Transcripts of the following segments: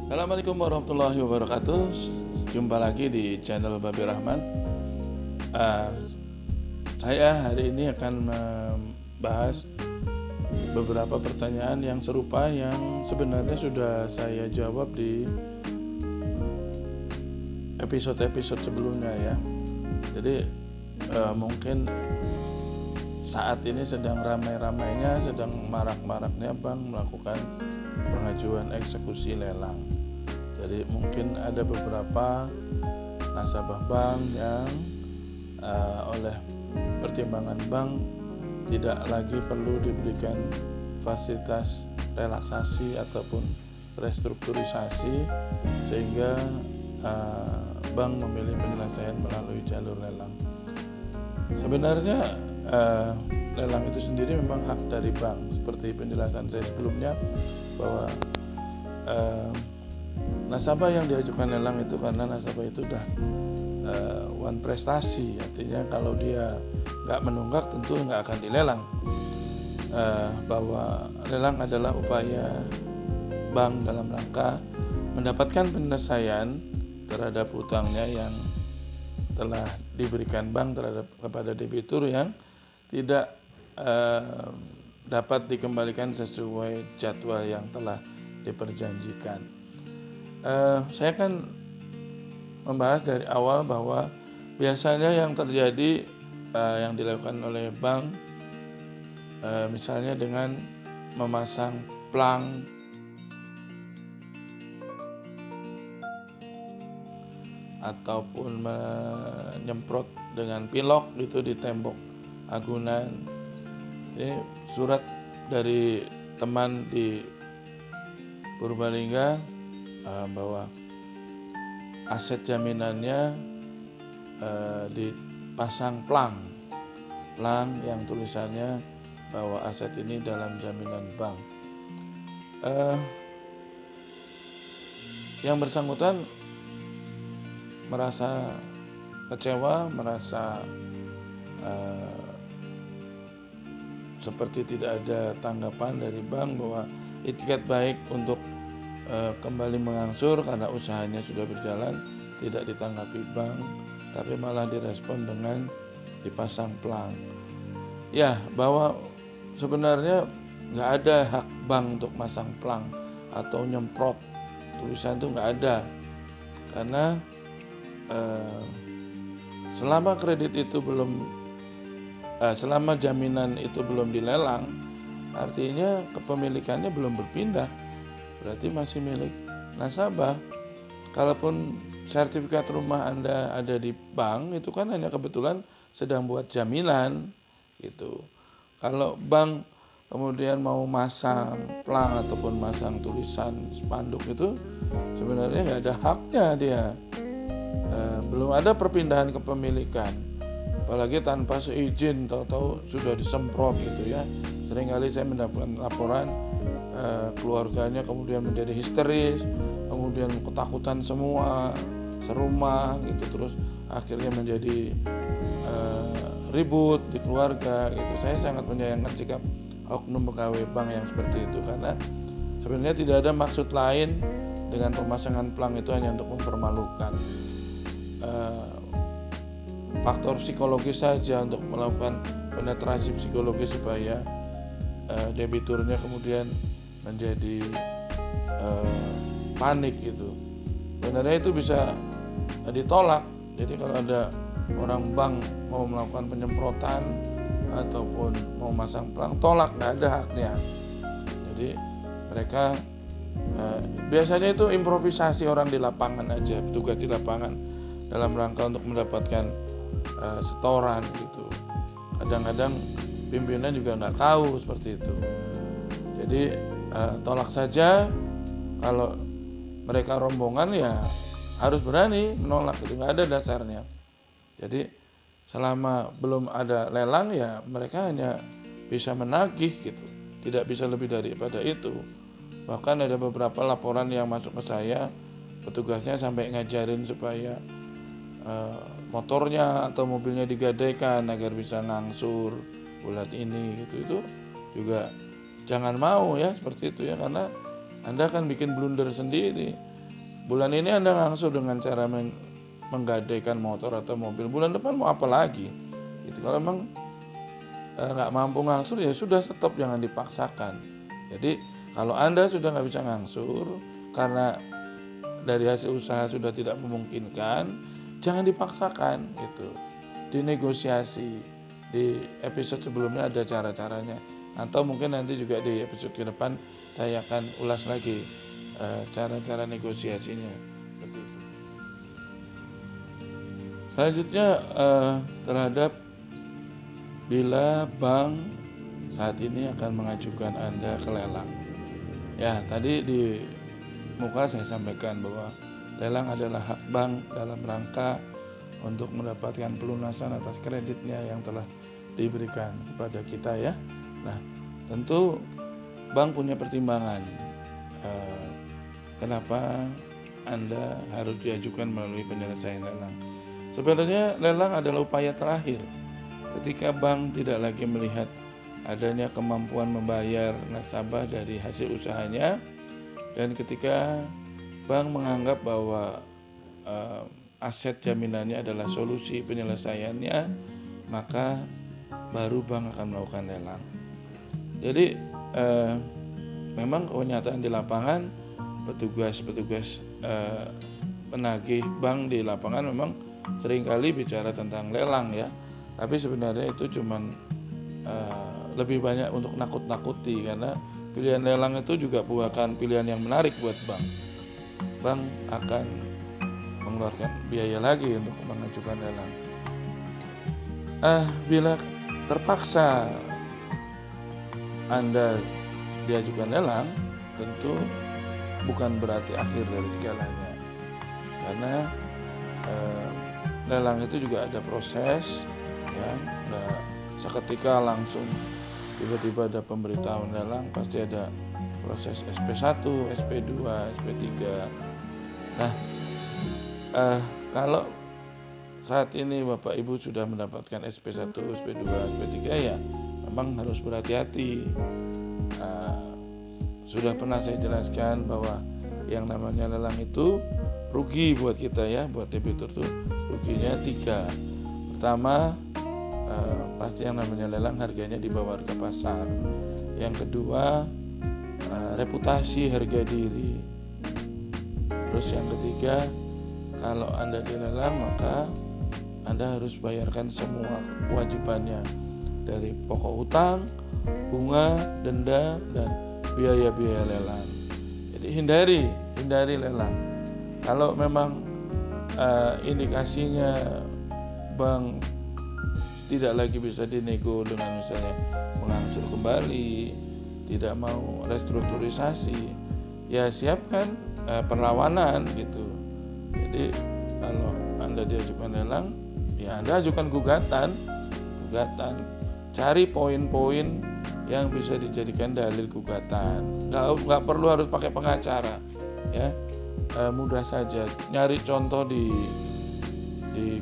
Assalamualaikum warahmatullahi wabarakatuh. Jumpa lagi di channel Babi Rahman. Saya hari ini akan membahas beberapa pertanyaan yang serupa yang sebenarnya sudah saya jawab di episode-episode sebelumnya ya. Jadi mungkin saat ini sedang ramai-ramainya, sedang marak-maraknya bank melakukan pengajuan eksekusi lelang. Jadi mungkin ada beberapa nasabah bank yang oleh pertimbangan bank tidak lagi perlu diberikan fasilitas relaksasi ataupun restrukturisasi, sehingga bank memilih penyelesaian melalui jalur lelang. Sebenarnya lelang itu sendiri memang hak dari bank, seperti penjelasan saya sebelumnya bahwa nasabah yang diajukan lelang itu karena nasabah itu udah one prestasi, artinya kalau dia nggak menunggak tentu nggak akan dilelang. Bahwa lelang adalah upaya bank dalam rangka mendapatkan penyelesaian terhadap utangnya yang telah diberikan bank kepada debitur yang tidak dapat dikembalikan sesuai jadwal yang telah diperjanjikan. Saya akan membahas dari awal bahwa biasanya yang terjadi yang dilakukan oleh bank misalnya dengan memasang plang ataupun menyemprot dengan pilok gitu di tembok agunan. Ini surat dari teman di Purbalingga bahwa aset jaminannya dipasang plang yang tulisannya bahwa aset ini dalam jaminan bank. Yang bersangkutan merasa kecewa, merasa seperti tidak ada tanggapan dari bank bahwa itikat baik untuk kembali mengangsur karena usahanya sudah berjalan tidak ditanggapi bank, tapi malah direspon dengan dipasang plang. Ya, bahwa sebenarnya nggak ada hak bank untuk masang plang atau nyemprot tulisan itu nggak ada, karena selama kredit itu selama jaminan itu belum dilelang, artinya kepemilikannya belum berpindah, berarti masih milik nasabah. Kalaupun sertifikat rumah Anda ada di bank, itu kan hanya kebetulan sedang buat jaminan gitu. Kalau bank kemudian mau masang plang ataupun masang tulisan spanduk, itu sebenarnya nggak ada haknya dia. Belum ada perpindahan kepemilikan, apalagi tanpa seizin, tahu-tahu sudah disemprot gitu ya. Seringkali saya mendapatkan laporan keluarganya kemudian menjadi histeris, kemudian ketakutan semua serumah gitu, terus akhirnya menjadi ribut di keluarga gitu. Saya sangat menyayangkan sikap oknum pegawai bank yang seperti itu, karena sebenarnya tidak ada maksud lain dengan pemasangan plang itu hanya untuk mempermalukan. Faktor psikologis saja untuk melakukan penetrasi psikologis supaya debiturnya kemudian menjadi panik gitu. Sebenarnya itu bisa ditolak. Jadi kalau ada orang bank mau melakukan penyemprotan ataupun mau masang plang, tolak, nggak ada haknya. Jadi mereka biasanya itu improvisasi orang di lapangan aja, petugas di lapangan dalam rangka untuk mendapatkan setoran gitu. Kadang-kadang pimpinan juga nggak tahu seperti itu. Jadi tolak saja. Kalau mereka rombongan ya harus berani menolak, itu nggak ada dasarnya. Jadi selama belum ada lelang ya mereka hanya bisa menagih gitu, tidak bisa lebih daripada itu. Bahkan ada beberapa laporan yang masuk ke saya, petugasnya sampai ngajarin supaya motornya atau mobilnya digadaikan agar bisa ngangsur bulan ini gitu. Itu juga jangan mau ya seperti itu ya, karena Anda akan bikin blunder sendiri. Bulan ini Anda ngangsur dengan cara menggadaikan motor atau mobil, bulan depan mau apa lagi? Itu kalau memang nggak mampu ngangsur ya sudah, stop, jangan dipaksakan. Jadi kalau Anda sudah nggak bisa ngangsur karena dari hasil usaha sudah tidak memungkinkan, jangan dipaksakan gitu. Dinegosiasi. Di episode sebelumnya ada cara-caranya, atau mungkin nanti juga di episode ke depan saya akan ulas lagi cara-cara negosiasinya. Seperti itu. Selanjutnya terhadap bila bank saat ini akan mengajukan Anda ke lelang. Ya, tadi di muka saya sampaikan bahwa lelang adalah hak bank dalam rangka untuk mendapatkan pelunasan atas kreditnya yang telah diberikan kepada kita ya. Nah, tentu bank punya pertimbangan kenapa Anda harus diajukan melalui penyelesaian lelang. Sebenarnya lelang adalah upaya terakhir ketika bank tidak lagi melihat adanya kemampuan membayar nasabah dari hasil usahanya, dan ketika bank menganggap bahwa aset jaminannya adalah solusi penyelesaiannya, maka baru bank akan melakukan lelang. Jadi memang kenyataan di lapangan petugas penagih bank di lapangan memang seringkali bicara tentang lelang ya, tapi sebenarnya itu cuman lebih banyak untuk nakut-nakuti, karena pilihan lelang itu juga bukan pilihan yang menarik buat bank. Bank akan mengeluarkan biaya lagi untuk mengajukan lelang. Bila terpaksa Anda diajukan lelang, tentu bukan berarti akhir dari segalanya, karena lelang itu juga ada proses ya, nggak seketika langsung tiba-tiba ada pemberitahuan lelang, pasti ada proses SP1, SP2, SP3. Nah, kalau saat ini Bapak Ibu sudah mendapatkan SP1, SP2, SP3 ya memang harus berhati-hati. Sudah pernah saya jelaskan bahwa yang namanya lelang itu rugi buat kita ya, buat debitur tuh ruginya 3. Pertama, pasti yang namanya lelang harganya di bawah harga pasar. Yang kedua, reputasi, harga diri. Terus yang ketiga, kalau Anda dilelang maka Anda harus bayarkan semua kewajibannya, dari pokok hutang, bunga, denda, dan biaya-biaya lelang. Jadi hindari lelang. Kalau memang indikasinya bank tidak lagi bisa dinego dengan misalnya mengangsur kembali, tidak mau restrukturisasi, ya siapkan perlawanan gitu. Jadi kalau Anda diajukan lelang, ya Anda ajukan gugatan, cari poin-poin yang bisa dijadikan dalil gugatan. Nggak perlu harus pakai pengacara, ya mudah saja. Nyari contoh di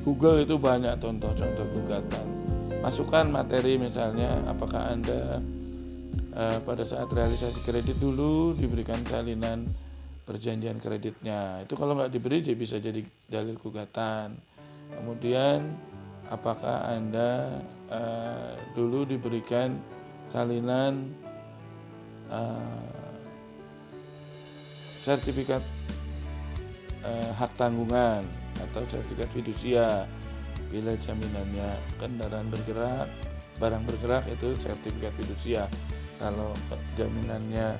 Google itu banyak contoh-contoh gugatan. Masukkan materi misalnya, apakah Anda pada saat realisasi kredit dulu diberikan salinan perjanjian kreditnya. Itu kalau nggak diberi dia bisa jadi dalil gugatan. Kemudian apakah Anda dulu diberikan salinan sertifikat hak tanggungan atau sertifikat fidusia. Bila jaminannya kendaraan bergerak, barang bergerak, itu sertifikat fidusia. Kalau jaminannya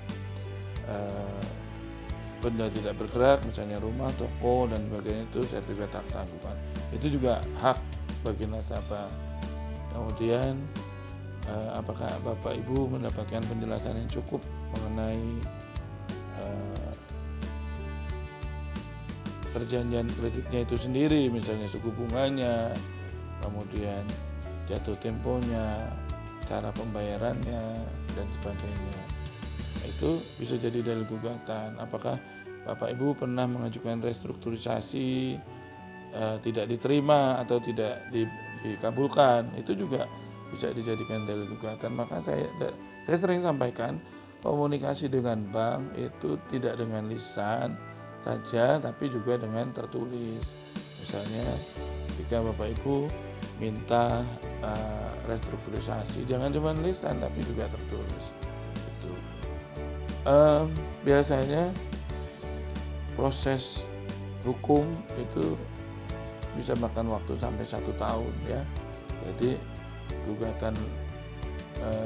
benda tidak bergerak, misalnya rumah, toko, dan sebagainya, itu sertifikat hak tanggungan. Itu juga hak bagi nasabah. Kemudian apakah Bapak Ibu mendapatkan penjelasan yang cukup mengenai perjanjian kreditnya itu sendiri, misalnya suku bunganya, kemudian jatuh temponya, cara pembayarannya, dan sebagainya. Itu bisa jadi dalil gugatan. Apakah Bapak Ibu pernah mengajukan restrukturisasi, tidak diterima atau tidak dikabulkan, itu juga bisa dijadikan dalil gugatan. Maka saya sering sampaikan, komunikasi dengan bank itu tidak dengan lisan saja, tapi juga dengan tertulis. Misalnya jika Bapak Ibu minta restrukturisasi, jangan cuma lisan tapi juga tertulis. Itu biasanya proses hukum itu bisa makan waktu sampai 1 tahun ya. Jadi gugatan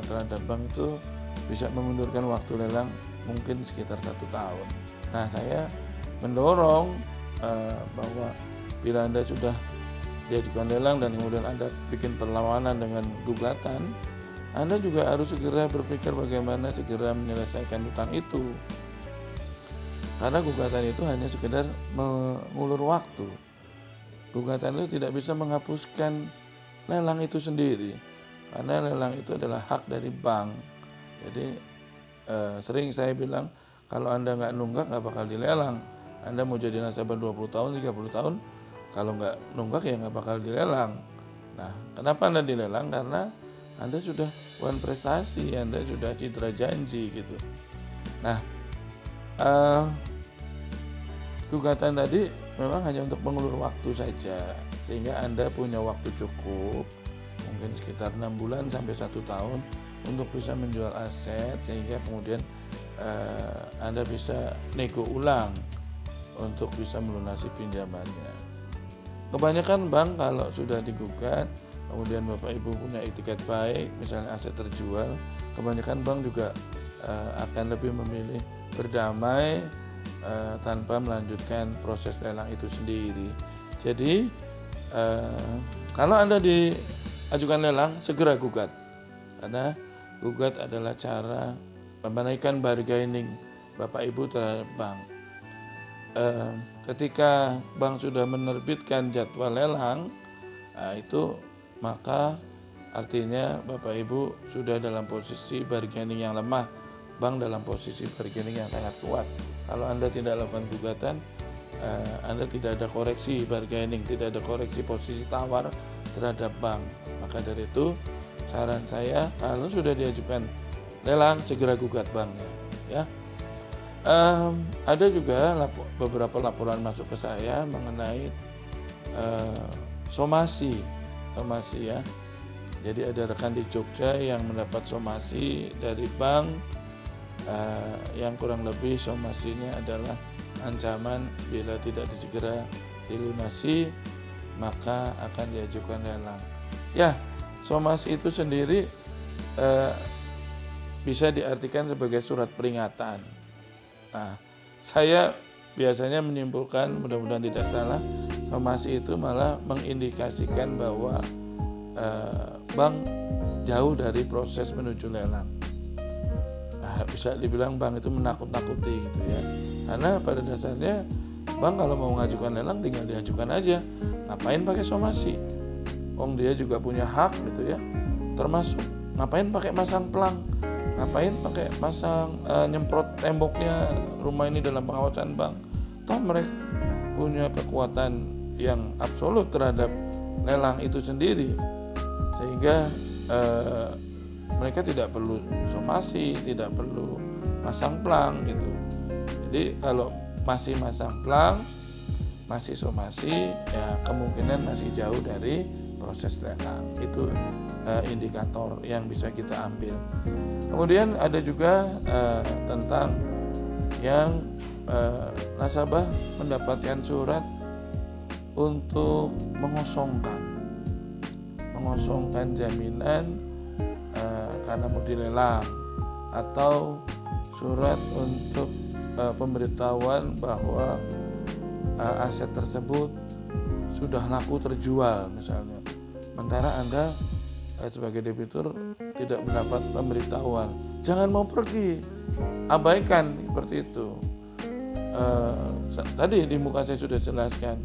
terhadap bank itu bisa memundurkan waktu lelang mungkin sekitar 1 tahun. Nah, saya mendorong bahwa bila Anda sudah diajukan lelang dan kemudian Anda bikin perlawanan dengan gugatan, Anda juga harus segera berpikir bagaimana segera menyelesaikan utang itu. Karena gugatan itu hanya sekedar mengulur waktu. Gugatan itu tidak bisa menghapuskan lelang itu sendiri, karena lelang itu adalah hak dari bank. Jadi sering saya bilang, kalau Anda nggak nunggak nggak bakal dilelang. Anda mau jadi nasabah 20 tahun, 30 tahun, kalau nggak nunggak ya nggak bakal dilelang. Nah, kenapa Anda dilelang? Karena Anda sudah bukan prestasi, Anda sudah citra janji gitu. Nah, gugatan tadi memang hanya untuk mengulur waktu saja, sehingga Anda punya waktu cukup, mungkin sekitar 6 bulan sampai 1 tahun untuk bisa menjual aset, sehingga kemudian Anda bisa nego ulang untuk bisa melunasi pinjamannya. Kebanyakan bank kalau sudah digugat, kemudian Bapak Ibu punya etiket baik, misalnya aset terjual, kebanyakan bank juga akan lebih memilih berdamai tanpa melanjutkan proses lelang itu sendiri. Jadi kalau Anda diajukan lelang, segera gugat, karena gugat adalah cara menaikkan bargaining Bapak Ibu terhadap bank. Ketika bank sudah menerbitkan jadwal lelang, itu maka artinya Bapak Ibu sudah dalam posisi bargaining yang lemah, bank dalam posisi bargaining yang sangat kuat. Kalau Anda tidak lakukan gugatan, Anda tidak ada koreksi bargaining, tidak ada koreksi posisi tawar terhadap bank. Maka dari itu saran saya, kalau sudah diajukan lelang, segera gugat banknya ya. Ada juga beberapa laporan masuk ke saya mengenai somasi ya. Jadi ada rekan di Jogja yang mendapat somasi dari bank, yang kurang lebih somasinya adalah ancaman bila tidak segera dilunasi maka akan diajukan lelang. Ya, somasi itu sendiri bisa diartikan sebagai surat peringatan. Nah, saya biasanya menyimpulkan, mudah-mudahan tidak salah, somasi itu malah mengindikasikan bahwa bank jauh dari proses menuju lelang. Nah, bisa dibilang bank itu menakut-nakuti gitu ya. Karena pada dasarnya bank kalau mau mengajukan lelang tinggal diajukan aja. Ngapain pakai somasi? Dia juga punya hak gitu ya. Termasuk ngapain pakai masang pelang? Ngapain pakai pasang nyemprot temboknya rumah ini dalam pengawasan bank? Toh mereka punya kekuatan yang absolut terhadap lelang itu sendiri, sehingga mereka tidak perlu somasi, tidak perlu masang pelang gitu. Jadi kalau masih masang pelang, masih somasi, ya kemungkinan masih jauh dari proses lelang. Itu indikator yang bisa kita ambil. Kemudian ada juga tentang yang nasabah mendapatkan surat untuk mengosongkan jaminan karena mau dilelang, atau surat untuk pemberitahuan bahwa aset tersebut sudah laku terjual misalnya, sementara Anda sebagai debitur tidak mendapat pemberitahuan. Jangan mau pergi, abaikan seperti itu. Tadi di muka saya sudah jelaskan,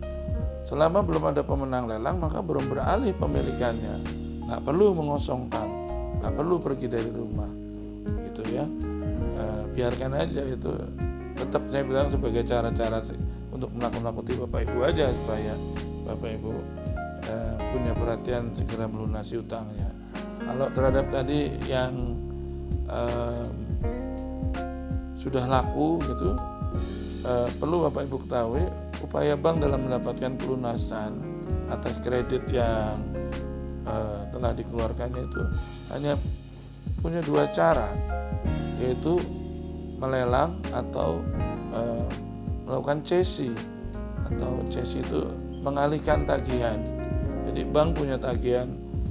selama belum ada pemenang lelang maka belum beralih pemilikannya, nggak perlu mengosongkan, nggak perlu pergi dari rumah gitu ya. Biarkan aja itu. Tetap saya bilang sebagai cara-cara untuk menakut-nakuti Bapak Ibu aja, supaya Bapak Ibu punya perhatian segera melunasi utangnya. Kalau terhadap tadi yang sudah laku gitu, perlu Bapak Ibu ketahui upaya bank dalam mendapatkan pelunasan atas kredit yang telah dikeluarkannya itu hanya punya dua cara, yaitu melelang atau melakukan cesi. Atau cesi itu mengalihkan tagihan. Jadi bank punya tagihan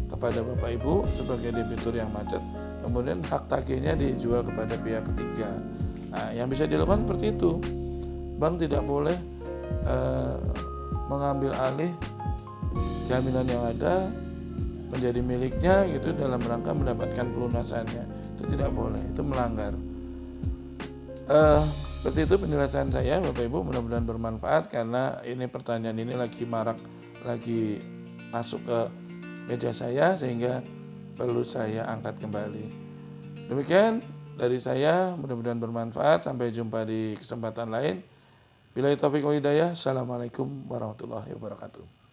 kepada Bapak Ibu sebagai debitur yang macet, kemudian hak tagihnya dijual kepada pihak ketiga. Nah, yang bisa dilakukan seperti itu. Bank tidak boleh mengambil alih jaminan yang ada menjadi miliknya gitu dalam rangka mendapatkan pelunasannya. Itu tidak boleh, itu melanggar. Seperti itu penjelasan saya Bapak Ibu, mudah-mudahan bermanfaat karena ini pertanyaan ini lagi marak, lagi masuk ke meja saya sehingga perlu saya angkat kembali. Demikian dari saya, mudah-mudahan bermanfaat. Sampai jumpa di kesempatan lain. Billahi taufiq wal hidayah. Assalamualaikum warahmatullahi wabarakatuh.